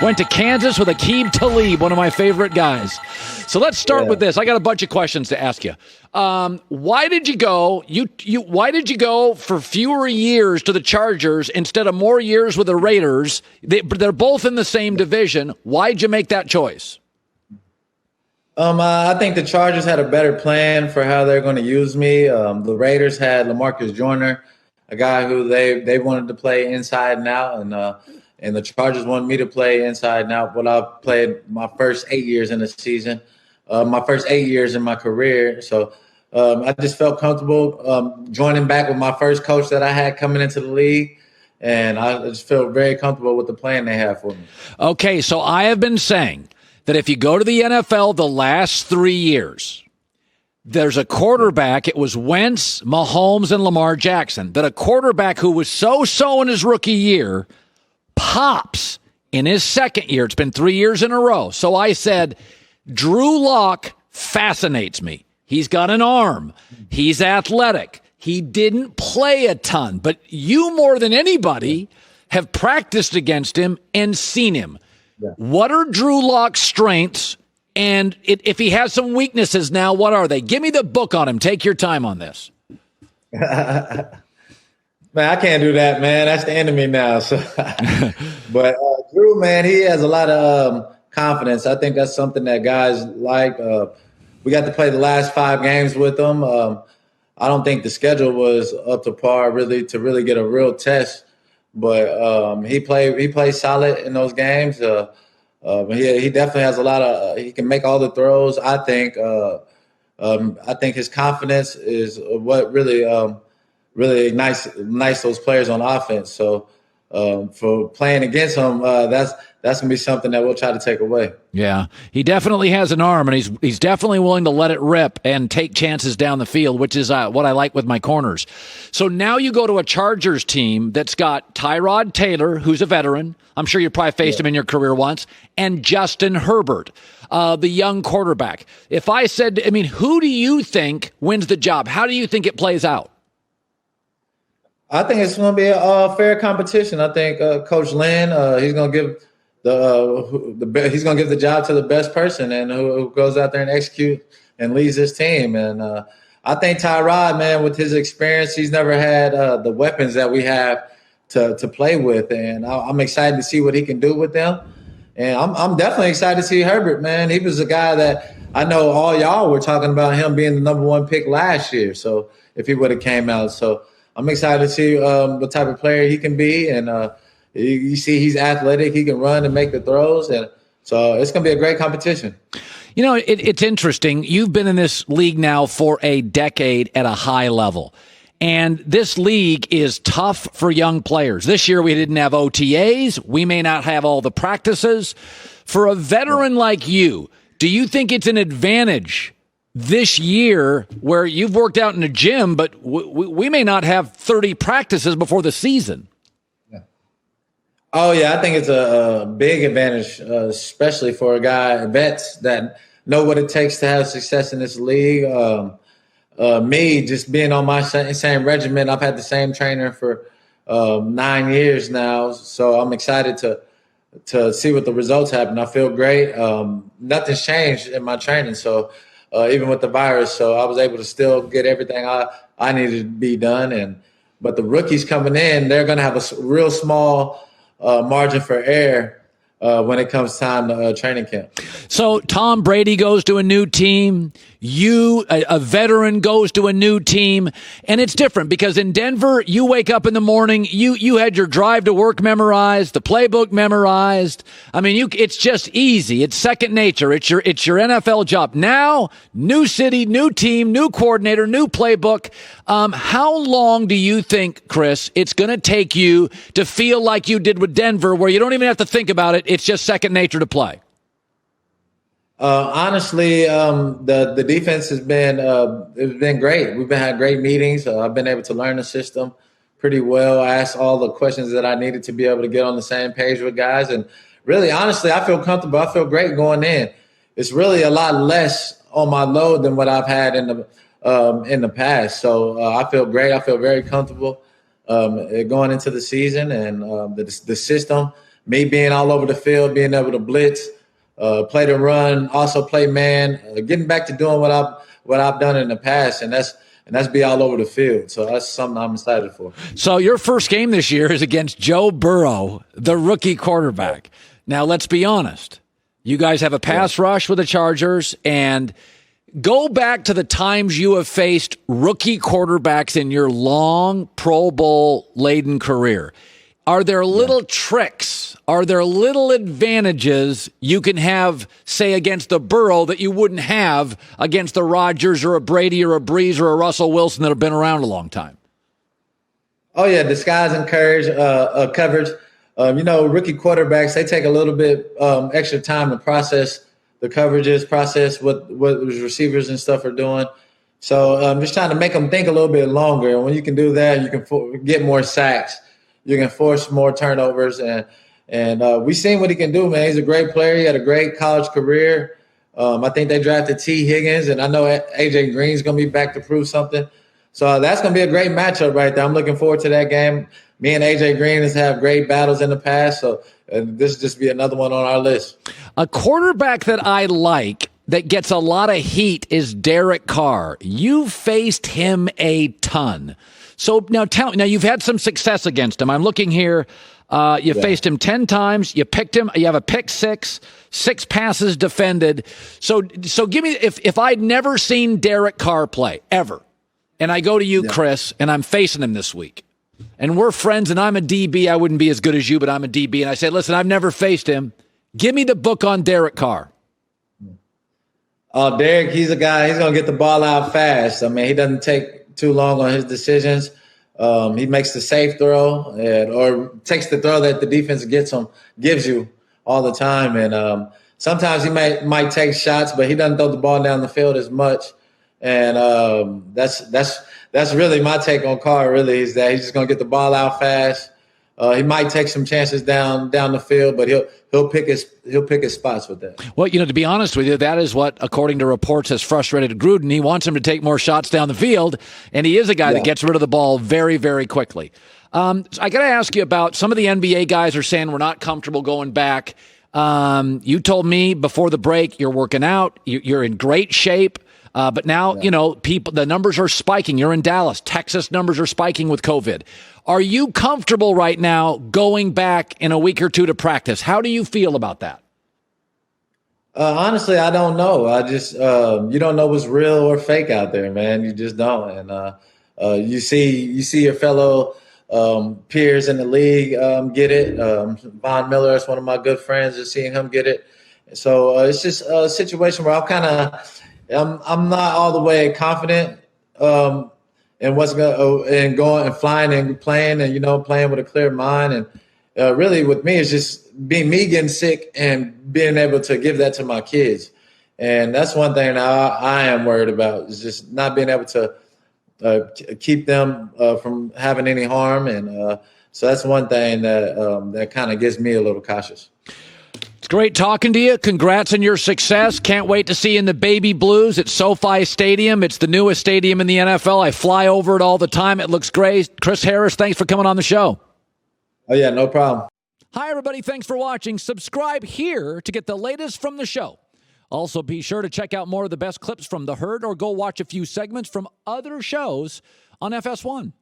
Went to Kansas with Aqib Talib, one of my favorite guys. So let's start with this. I got a bunch of questions to ask you. Why did you go? Why did you go for fewer years to the Chargers instead of more years with the Raiders? They're both in the same division. Why'd you make that choice? I think the Chargers had a better plan for how they're going to use me. The Raiders had LaMarcus Joyner, a guy who they wanted to play inside and out, and the Chargers wanted me to play inside and out. But I played my first 8 years in the season, my first 8 years in my career. So I just felt comfortable joining back with my first coach that I had coming into the league. And I just felt very comfortable with the plan they have for me. Okay, so I have been saying that if you go to the NFL the last 3 years, there's a quarterback, it was Wentz, Mahomes, and Lamar Jackson, that a quarterback who was so-so in his rookie year pops in his second year. It's been 3 years in a row. So I said, Drew Lock fascinates me. He's got an arm. He's athletic. He didn't play a ton, but you more than anybody have practiced against him and seen him. Yeah. What are Drew Lock's strengths? And if he has some weaknesses now, what are they? Give me the book on him. Take your time on this. Man, I can't do that, man. That's the enemy now. So, but Drew, man, he has a lot of confidence. I think that's something that guys like. We got to play the last 5 games with him. I don't think the schedule was up to par really to really get a real test. But he played solid in those games. He definitely has a lot of. He can make all the throws. I think his confidence is what really ignites those players on offense. So for playing against him, that's gonna be something that we'll try to take away. Yeah, he definitely has an arm, and he's definitely willing to let it rip and take chances down the field, which is what I like with my corners. So now you go to a Chargers team that's got Tyrod Taylor, who's a veteran. I'm sure you probably faced him in your career once, and Justin Herbert, the young quarterback. If I said, who do you think wins the job? How do you think it plays out? I think it's going to be a fair competition. I think Coach Lynn, he's going to give the job to the best person and who goes out there and execute and leads his team. And I think Tyrod, man, with his experience, he's never had the weapons that we have to play with, and I'm excited to see what he can do with them. And I'm definitely excited to see Herbert, man. He was a guy that I know all y'all were talking about him being the number 1 pick last year. So if he would have came out, so I'm excited to see what type of player he can be. And you see he's athletic. He can run and make the throws. And so it's going to be a great competition. You know, it's interesting. You've been in this league now for a decade at a high level. And this league is tough for young players. This year we didn't have OTAs. We may not have all the practices. For a veteran like you, do you think it's an advantage this year where you've worked out in a gym, but we may not have 30 practices before the season? Yeah. Oh, yeah, I think it's a big advantage, especially for vets that know what it takes to have success in this league. Me just being on my same regimen, I've had the same trainer for 9 years now, so I'm excited to see what the results happen. I feel great. Nothing's changed in my training, so even with the virus, so I was able to still get everything I needed to be done. But the rookies coming in, they're going to have a real small margin for error when it comes time to training camp. So Tom Brady goes to a new team. You, a veteran, goes to a new team. And it's different because in Denver, you wake up in the morning, you had your drive to work memorized, the playbook memorized. It's just easy. It's second nature. It's your NFL job. Now, new city, new team, new coordinator, new playbook. How long do you think, Chris, it's going to take you to feel like you did with Denver, where you don't even have to think about it? It's just second nature to play. Honestly, the defense has been it's been great. We've had great meetings. I've been able to learn the system pretty well. I asked all the questions that I needed to be able to get on the same page with guys. And really, honestly, I feel comfortable. I feel great going in. It's really a lot less on my load than what I've had in the past. So I feel great. I feel very comfortable going into the season, and the system me being all over the field, being able to blitz, play the run, also play man, getting back to doing what I've done in the past, and that's be all over the field. So that's something I'm excited for. So your first game this year is against Joe Burrow, the rookie quarterback. Now, let's be honest. You guys have a pass rush with the Chargers, and go back to the times you have faced rookie quarterbacks in your long Pro Bowl-laden career. Are there little tricks? Are there little advantages you can have, say, against the Burrow that you wouldn't have against the Rodgers or a Brady or a Breeze or a Russell Wilson that have been around a long time? Oh, yeah, disguise and coverage. Rookie quarterbacks, they take a little bit extra time to process the coverages, process what receivers and stuff are doing. So I'm just trying to make them think a little bit longer. And when you can do that, you can get more sacks. You can force more turnovers. And we've seen what he can do, man. He's a great player. He had a great college career. I think they drafted T. Higgins, and I know A.J. Green's going to be back to prove something. So that's going to be a great matchup right there. I'm looking forward to that game. Me and A.J. Green has had great battles in the past, so this will just be another one on our list. A quarterback that I like that gets a lot of heat is Derek Carr. You faced him a ton. So now you've had some success against him. I'm looking here. You faced him 10 times. You picked him. You have a pick six passes defended. So give me, if I'd never seen Derek Carr play ever, and I go to you, Chris, and I'm facing him this week, and we're friends, and I'm a DB. I wouldn't be as good as you, but I'm a DB. And I say, listen, I've never faced him. Give me the book on Derek Carr. Derek, he's a guy, he's going to get the ball out fast. I mean, he doesn't take too long on his decisions. He makes the safe throw or takes the throw that the defense gives you all the time. And sometimes he might take shots, but he doesn't throw the ball down the field as much. And that's really my take on Carr, really, is that he's just going to get the ball out fast. He might take some chances down the field, but he'll pick his spots with that. Well, to be honest with you, that is what, according to reports, has frustrated Gruden. He wants him to take more shots down the field, and he is a guy that gets rid of the ball very, very quickly. So I got to ask you about some of the NBA guys are saying we're not comfortable going back. You told me before the break you're working out, you're in great shape. But now, the numbers are spiking. You're in Dallas. Texas numbers are spiking with COVID. Are you comfortable right now going back in a week or two to practice? How do you feel about that? Honestly, I don't know. I just you don't know what's real or fake out there, man. You just don't. And you see your fellow peers in the league get it. Von Miller is one of my good friends. Just seeing him get it. So it's just a situation where I'm not all the way confident in what's going and flying and playing and playing with a clear mind. And really with me, it's just being me getting sick and being able to give that to my kids. And that's one thing I am worried about, is just not being able to keep them from having any harm. And so that's one thing that kind of gets me a little cautious. It's great talking to you. Congrats on your success. Can't wait to see you in the Baby Blues at SoFi Stadium. It's the newest stadium in the NFL. I fly over it all the time. It looks great. Chris Harris, thanks for coming on the show. Oh, yeah, no problem. Hi, everybody. Thanks for watching. Subscribe here to get the latest from the show. Also, be sure to check out more of the best clips from The Herd or go watch a few segments from other shows on FS1.